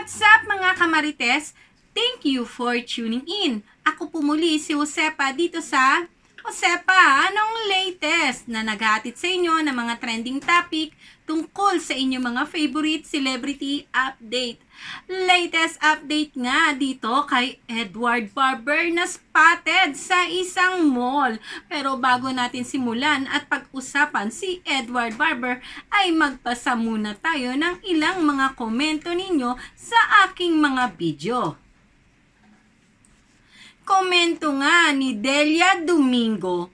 What's up mga kamarites? Thank you for tuning in. Ako po muli si Josepa dito sa Josepa, anong latest na naghahatid sa inyo ng mga trending topic tungkol sa inyong mga favorite celebrity update. Latest update nga dito kay Edward Barber na spotted sa isang mall. Pero bago natin simulan at pag-usapan si Edward Barber ay magpasa muna tayo ng ilang mga komento ninyo sa aking mga video. Komento nga ni Delia Domingo,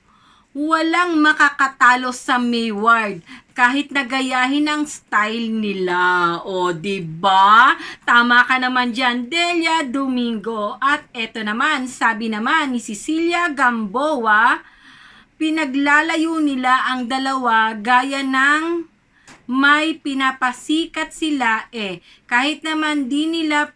walang makakatalo sa Mayward kahit nagayahin ang style nila. O, diba? Tama ka naman dyan, Delia Domingo. At eto naman, sabi naman ni Cecilia Gamboa, pinaglalayo nila ang dalawa gaya ng may pinapasikat sila Kahit naman di nila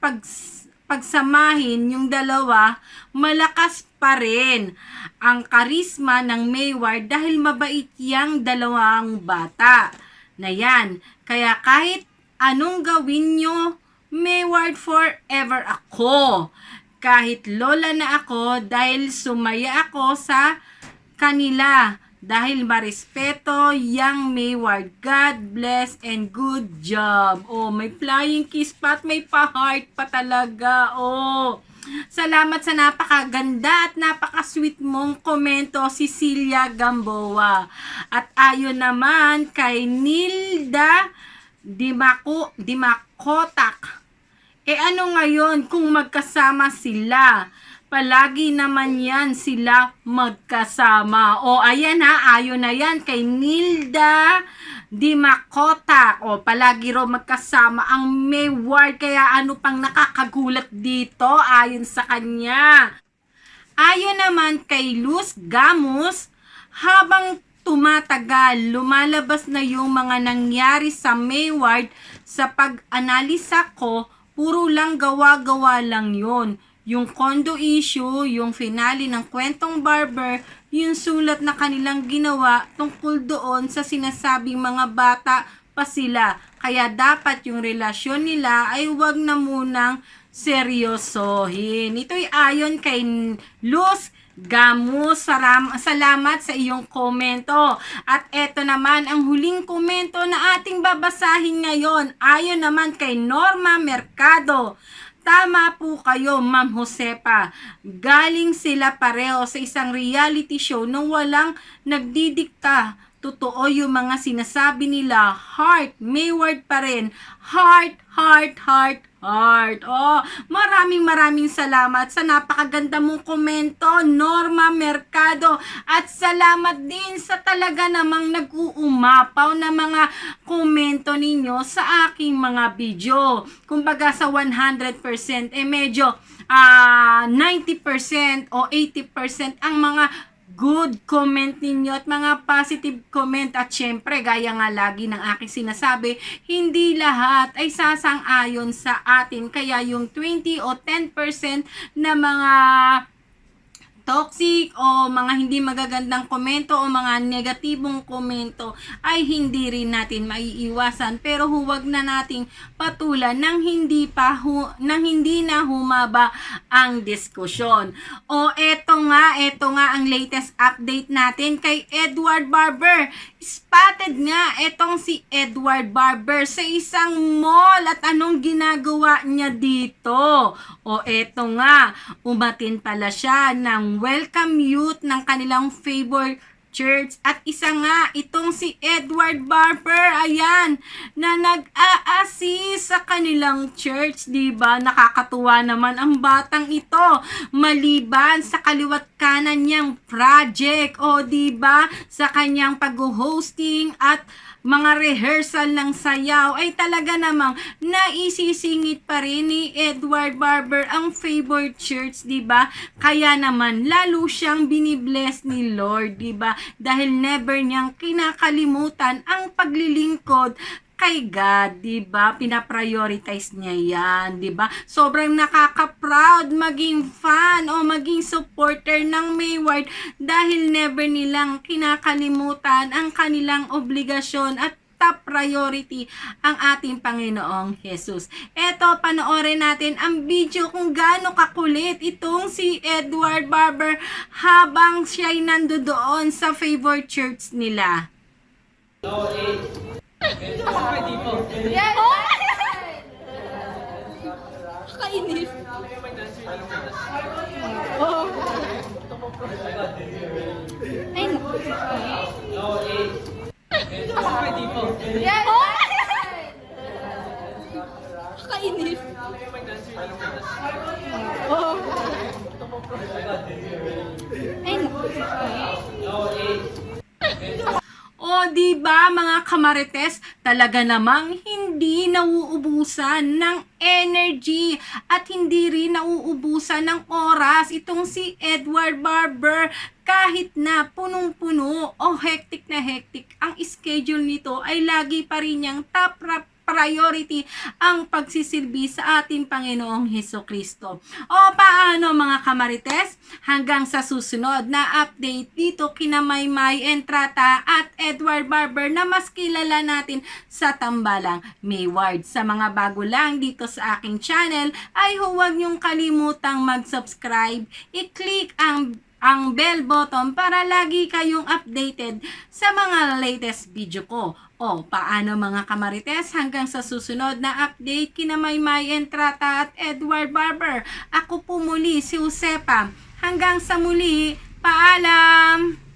pagsamahin yung dalawa, malakas pa rin ang karisma ng Mayward dahil mabait yang dalawang bata na yan. Kaya kahit anong gawin nyo, Mayward forever ako. Kahit lola na ako dahil sumaya ako sa kanila. Dahil marespeto yang Mayward. God bless and good job. Oh, may flying kiss pa at may pa-heart pa talaga. Oh, salamat sa napakaganda at napaka-sweet mong komento, Cecilia Gamboa. At ayon naman kay Nilda Dimakotak. Ano ngayon kung magkasama sila? Palagi naman yan sila magkasama. O ayan ha, ayon na yan kay Nilda Dimakotak. O palagi raw magkasama ang Mayward. Kaya ano pang nakakagulat dito ayon sa kanya. Ayon naman kay Luz Gamus, habang tumatagal, lumalabas na yung mga nangyari sa Mayward. Sa pag-analisa ko, puro lang gawa-gawa lang yun. Yung condo issue, yung finale ng Kwentong Barber, yung sulat na kanilang ginawa tungkol doon sa sinasabing mga bata pa sila. Kaya dapat yung relasyon nila ay wag na munang seryosohin. Ito'y ayon kay Luz Gamus. Salamat sa iyong komento. At eto naman ang huling komento na ating babasahin ngayon. Ayon naman kay Norma Mercado. Tama po kayo, Ma'am Josepa. Galing sila pareho sa isang reality show na walang nagdidikta. Totoo yung mga sinasabi nila. Heart, Mayward pa rin. Heart, heart, heart, heart. Oh, maraming salamat sa napakaganda mong komento, Norma Mercado. At salamat din sa talaga namang nag-uumapaw na mga komento ninyo sa aking mga video. Kumbaga sa 100%, medyo 90% o 80% ang mga good comment ninyo at mga positive comment. At syempre, gaya nga lagi ng aking sinasabi, hindi lahat ay sasang-ayon sa atin. Kaya yung 20 o 10% na mga toxic o mga hindi magagandang komento o mga negatibong komento ay hindi rin natin maiiwasan, pero huwag na nating patulan nang hindi na humaba ang diskusyon. O eto nga ang latest update natin kay Edward Barber. Spotted nga etong si Edward Barber sa isang mall. At anong ginagawa niya dito? O eto nga, umatin pala siya ng welcome youth ng kanilang favorite church. At isa nga itong si Edward Barber, ayan, na nag-a-assist sa kanilang church, diba? Nakakatuwa naman ang batang ito. Maliban sa kaliwat kanan niyang project, o diba, sa kanyang pag-hosting at mga rehearsal ng sayaw, ay talaga namang naisisingit pa rin ni Edward Barber ang favorite church, diba? Kaya naman lalo siyang binibless ni Lord, diba? Dahil never niyang kinakalimutan ang paglilingkod kay God, diba? Pinaprioritize niya yan, diba? Sobrang nakaka-proud maging fan o maging supporter ng Mayward dahil never nilang kinakalimutan ang kanilang obligasyon at top priority ang ating Panginoong Jesus. Eto, panoorin natin ang video kung gaano kakulit itong si Edward Barber habang siya'y nandoon sa favorite church nila. Yes! Kainis. Oh. Ay, yes! Kainis. Oh. Ay, O di ba mga kamarites, talaga namang hindi nauubusan ng energy at hindi rin nauubusan ng oras itong si Edward Barber kahit na punong-puno o hectic na hectic ang schedule nito ay lagi pa rin niyang top priority ang pagsisilbi sa ating Panginoong Hesukristo. O paano mga kamarites? Hanggang sa susunod na update dito kina Maymay Entrata at Edward Barber na mas kilala natin sa tambalang Mayward. Sa mga bago lang dito sa aking channel ay huwag niyong kalimutang mag-subscribe, i-click ang bell button para lagi kayong updated sa mga latest video ko. O, paano mga kamarites? Hanggang sa susunod na update kina Maymay Entrata at Edward Barber. Ako po muli si Josepa. Hanggang sa muli, paalam!